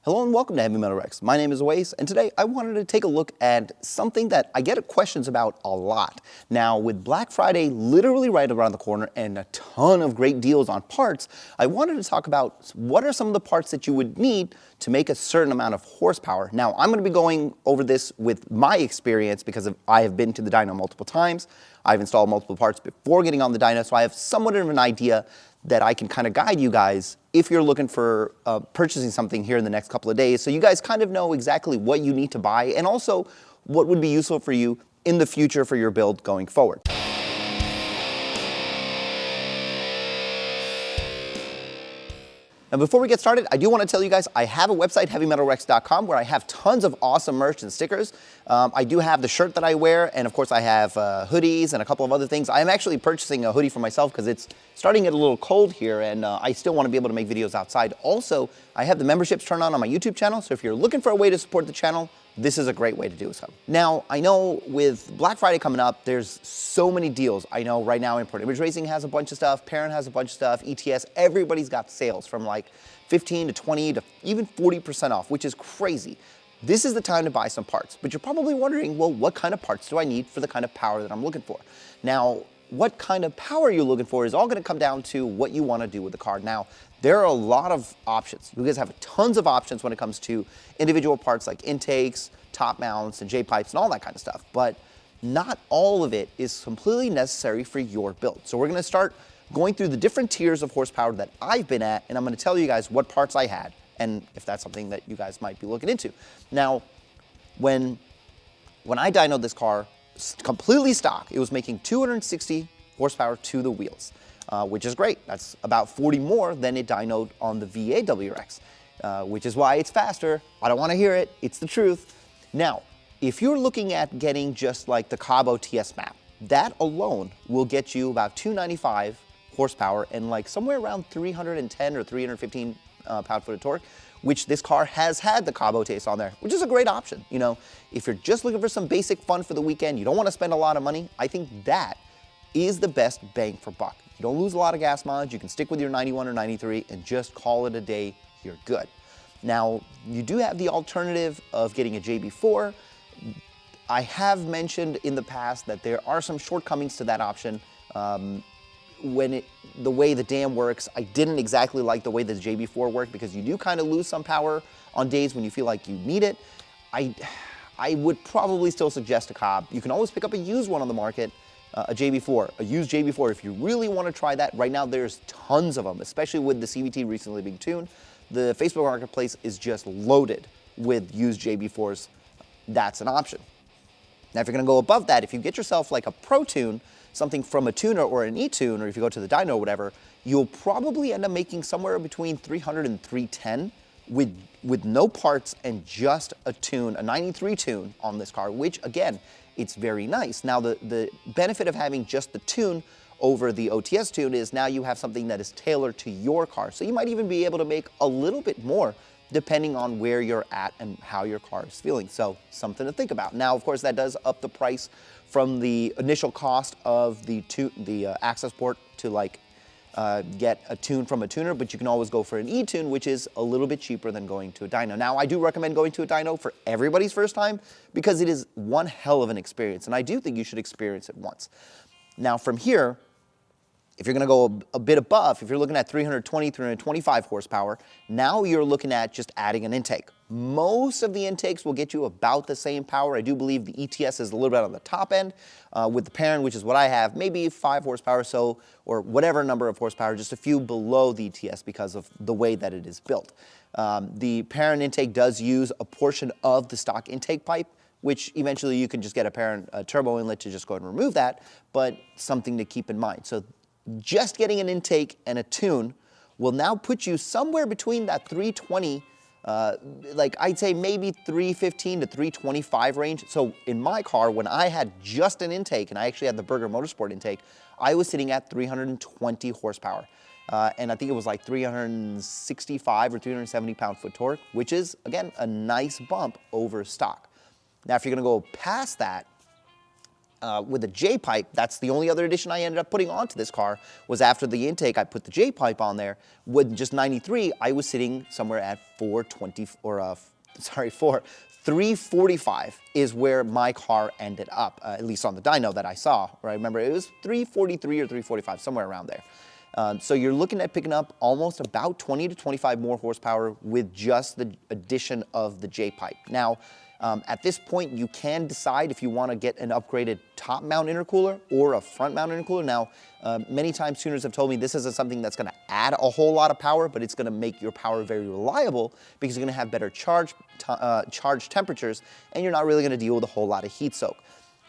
Hello and welcome to WRX. My name is Oes, and today I wanted to take a look at something that I get questions about a lot. Now, with Black Friday literally right around the corner and a ton of great deals on parts, I wanted to talk about what are some of the parts that you would need to make a certain amount of horsepower. Now, I'm going to be going over this with my experience because I have been to the dyno multiple times. I've installed multiple parts before getting on the dyno, so I have somewhat of an idea that I can kind of guide you guys if you're looking for purchasing something here in the next couple of days, so you guys kind of know exactly what you need to buy and also what would be useful for you in the future for your build going forward. Now, before we get started, I do want to tell you guys I have a website, heavymetalrex.com, where I have tons of awesome merch and stickers. I do have the shirt that I wear, and of course I have hoodies and a couple of other things. I'm actually purchasing a hoodie for myself because it's starting to get a little cold here, and I still want to be able to make videos outside. Also, I have the memberships turned on my YouTube channel, so if you're looking for a way to support the channel, this is a great way to do so. Now, I know with Black Friday coming up, there's so many deals. I know right now Import Image Racing has a bunch of stuff, Perrin has a bunch of stuff, ETS, everybody's got sales from like 15 to 20 to even 40% off, which is crazy. This is the time to buy some parts, but you're probably wondering, well, what kind of parts do I need for the kind of power that I'm looking for? Now, what kind of power you're looking for is all going to come down to what you want to do with the car. Now, there are a lot of options. You guys have tons of options when it comes to individual parts like intakes, top mounts, and J-pipes and all that kind of stuff, but not all of it is completely necessary for your build. So we're going to start going through the different tiers of horsepower that I've been at, and I'm going to tell you guys what parts I had and if that's something that you guys might be looking into. Now, when I dynoed this car completely stock, it was making 260 horsepower to the wheels, which is great. That's about 40 more than it dynoed on the VA WRX, which is why it's faster. I don't want to hear it. It's the truth. Now, if you're looking at getting just like the Cabo TS map, that alone will get you about 295 horsepower and like somewhere around 310 or 315 pound-foot of torque, which this car has had the Cabo TS on there, which is a great option. You know, if you're just looking for some basic fun for the weekend, you don't want to spend a lot of money, I think that is the best bang for buck. You don't lose a lot of gas mileage, you can stick with your 91 or 93 and just call it a day, you're good. Now, you do have the alternative of getting a JB4. I have mentioned in the past that there are some shortcomings to that option. The way the dam works, I didn't exactly like the way the JB4 worked because you do kind of lose some power on days when you feel like you need it. I would probably still suggest a Cobb. You can always pick up a used one on the market, a JB4, a used JB4 if you really want to try that. Right now there's tons of them, especially with the CVT recently being tuned. The Facebook Marketplace is just loaded with used JB4s. That's an option. Now if you're going to go above that, if you get yourself like a Pro Tune, something from a tuner or an e-tune, or if you go to the dyno or whatever, you'll probably end up making somewhere between 300 and 310 with no parts and just a tune, a 93 tune on this car, which again, it's very nice. Now the benefit of having just the tune over the OTS tune is now you have something that is tailored to your car. So you might even be able to make a little bit more depending on where you're at and how your car is feeling. So something to think about. Now, of course, that does up the price from the initial cost of the access port to like get a tune from a tuner, but you can always go for an e-tune, which is a little bit cheaper than going to a dyno. Now, I do recommend going to a dyno for everybody's first time because it is one hell of an experience, and I do think you should experience it once. Now, from here, if you're going to go a bit above, if you're looking at 320, 325 horsepower, now you're looking at just adding an intake. Most of the intakes will get you about the same power. I do believe the ETS is a little bit on the top end. With the Perrin, which is what I have, maybe 5 horsepower or so, or whatever number of horsepower, just a few below the ETS because of the way that it is built. The Perrin intake does use a portion of the stock intake pipe, which eventually you can just get a Perrin Turbo inlet to just go ahead and remove that, but something to keep in mind. So just getting an intake and a tune will now put you somewhere between that 320, like I'd say maybe 315 to 325 range. So in my car, when I had just an intake, and I actually had the Burger Motorsport intake, I was sitting at 320 horsepower. And I think it was like 365 or 370 pound-foot torque, which is, again, a nice bump over stock. Now, if you're going to go past that, With a J-pipe, that's the only other addition I ended up putting onto this car, was after the intake, I put the J-pipe on there. With just 93, I was sitting somewhere at 345 is where my car ended up, at least on the dyno that I saw. Right? I remember it was 343 or 345, somewhere around there. So you're looking at picking up almost about 20 to 25 more horsepower with just the addition of the J-pipe. Now, at this point, you can decide if you want to get an upgraded top mount intercooler or a front mount intercooler. Now, many times tuners have told me this isn't something that's going to add a whole lot of power, but it's going to make your power very reliable because you're going to have better charge temperatures, and you're not really going to deal with a whole lot of heat soak.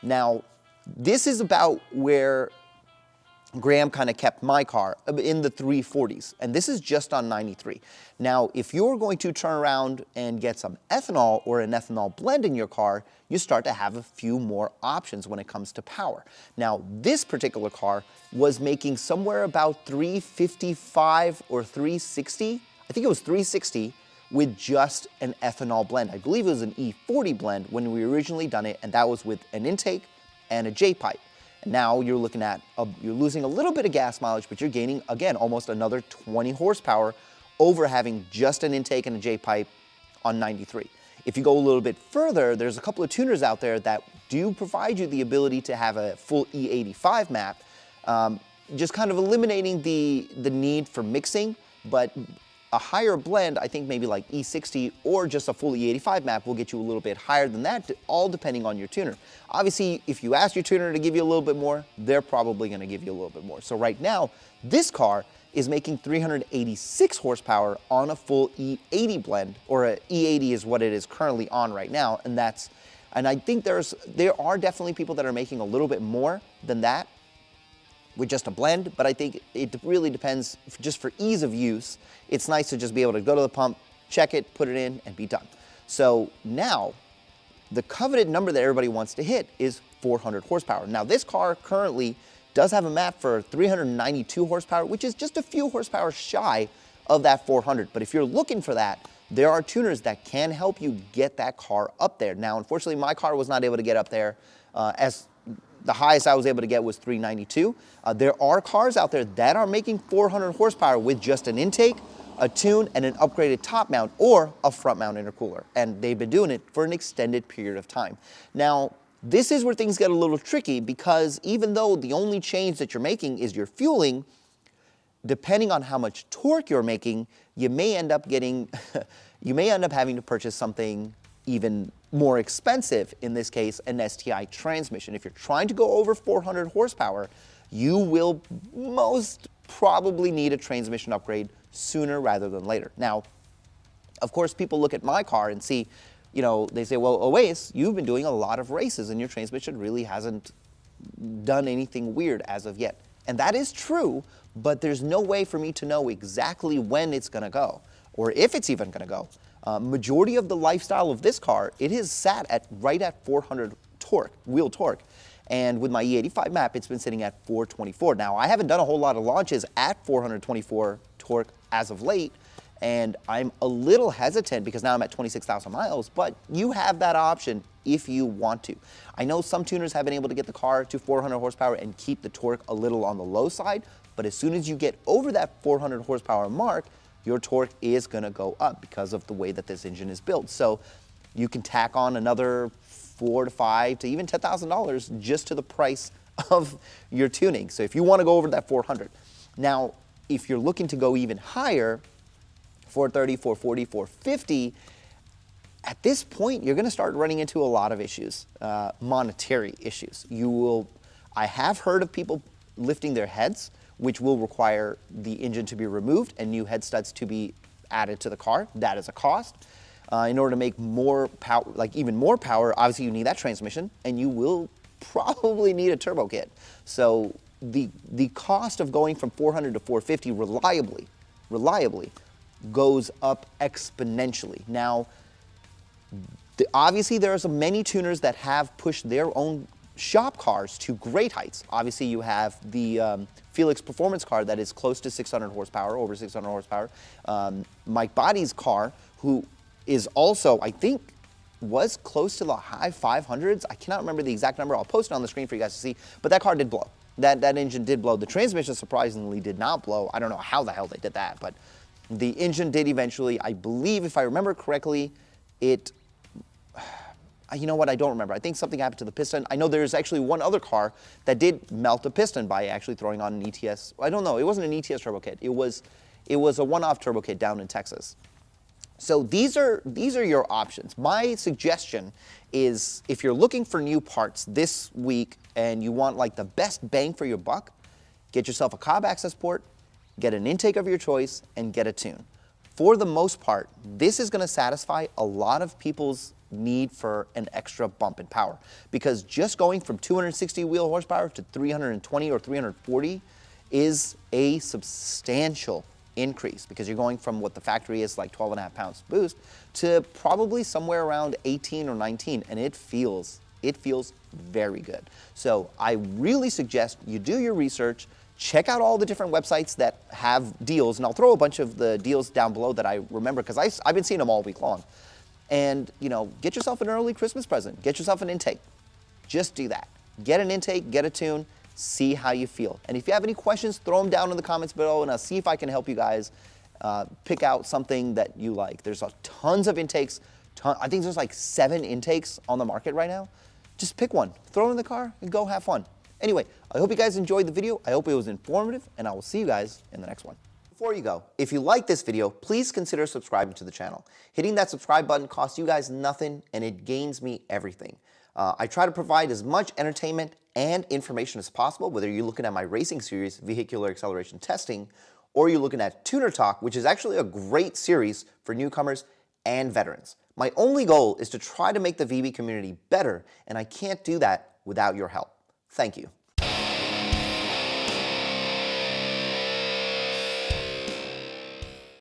Now, this is about where Graham kind of kept my car in the 340s, and this is just on 93. Now, if you're going to turn around and get some ethanol or an ethanol blend in your car, you start to have a few more options when it comes to power. Now, this particular car was making somewhere about 355 or 360. I think it was 360 with just an ethanol blend. I believe it was an E40 blend when we originally done it, and that was with an intake and a J-pipe. Now you're looking at, you're losing a little bit of gas mileage, but you're gaining, again, almost another 20 horsepower over having just an intake and a J-pipe on 93. If you go a little bit further, there's a couple of tuners out there that do provide you the ability to have a full E85 map, just kind of eliminating the need for mixing, but a higher blend, I think maybe like E60 or just a full E85 map will get you a little bit higher than that, all depending on your tuner. Obviously, if you ask your tuner to give you a little bit more, they're probably going to give you a little bit more. So right now, this car is making 386 horsepower on a full E80 blend, or a E80 is what it is currently on right now, and I think there are definitely people that are making a little bit more than that with just a blend, but I think it really depends. Just for ease of use, it's nice to just be able to go to the pump, check it, put it in, and be done. So now, the coveted number that everybody wants to hit is 400 horsepower. Now, this car currently does have a map for 392 horsepower, which is just a few horsepower shy of that 400. But if you're looking for that, there are tuners that can help you get that car up there. Now, unfortunately, my car was not able to get up there. As the highest I was able to get was 392. There are cars out there that are making 400 horsepower with just an intake, a tune, and an upgraded top mount or a front mount intercooler. And they've been doing it for an extended period of time. Now, this is where things get a little tricky, because even though the only change that you're making is your fueling, depending on how much torque you're making, you may end up getting, you may end up having to purchase something even more expensive, in this case, an STI transmission. If you're trying to go over 400 horsepower, you will most probably need a transmission upgrade sooner rather than later. Now, of course, people look at my car and see, you know, they say, well, Oes, you've been doing a lot of races and your transmission really hasn't done anything weird as of yet. And that is true, but there's no way for me to know exactly when it's gonna go, or if it's even gonna go. Majority of the lifestyle of this car, it has sat at right at 400 torque, wheel torque. And with my E85 map, it's been sitting at 424. Now, I haven't done a whole lot of launches at 424 torque as of late, and I'm a little hesitant because now I'm at 26,000 miles, but you have that option if you want to. I know some tuners have been able to get the car to 400 horsepower and keep the torque a little on the low side, but as soon as you get over that 400 horsepower mark, your torque is gonna go up because of the way that this engine is built. So you can tack on another $4,000 to $5,000 to even $10,000 just to the price of your tuning. So if you wanna go over that 400. Now, if you're looking to go even higher, 430, 440, 450, at this point, you're gonna start running into a lot of issues, monetary issues. I have heard of people lifting their heads, which will require the engine to be removed and new head studs to be added to the car. That is a cost. In order to make more power, like even more power, obviously you need that transmission, and you will probably need a turbo kit. So the cost of going from 400 to 450 reliably goes up exponentially. Now, obviously there are many tuners that have pushed their own shop cars to great heights. Obviously you have the Felix performance car that is close to 600 horsepower, over 600 horsepower. Mike Body's car, who is also, I think, was close to the high 500s. I cannot remember the exact number. I'll post it on the screen for you guys to see, but that car did blow. That engine did blow. The transmission surprisingly did not blow. I don't know how the hell they did that, but the engine did eventually. I believe, if I remember correctly, it, you know what, I don't remember. I think something happened to the piston. I know there's actually one other car that did melt a piston by actually throwing on an ETS. I don't know, it wasn't an ETS turbo kit. It was a one-off turbo kit down in Texas. So these are your options. My suggestion is, if you're looking for new parts this week and you want like the best bang for your buck, get yourself a cob access port, get an intake of your choice, and get a tune. For the most part, this is going to satisfy a lot of people's need for an extra bump in power, because just going from 260 wheel horsepower to 320 or 340 is a substantial increase, because you're going from what the factory is like 12.5 pounds boost to probably somewhere around 18 or 19, and it feels very good. So I really suggest you do your research, check out all the different websites that have deals, and I'll throw a bunch of the deals down below that I remember, because I've been seeing them all week long. And, you know, get yourself an early Christmas present, get yourself an intake. Just do that. Get an intake, get a tune, see how you feel. And if you have any questions, throw them down in the comments below, and I'll see if I can help you guys pick out something that you like. There's tons of intakes. I think there's like 7 intakes on the market right now. Just pick one, throw it in the car, and go have fun. Anyway, I hope you guys enjoyed the video. I hope it was informative, and I will see you guys in the next one. Before you go, if you like this video, please consider subscribing to the channel. Hitting that subscribe button costs you guys nothing, and it gains me everything. I try to provide as much entertainment and information as possible, whether you're looking at my racing series, Vehicular Acceleration Testing, or you're looking at Tuner Talk, which is actually a great series for newcomers and veterans. My only goal is to try to make the VB community better, and I can't do that without your help. Thank you.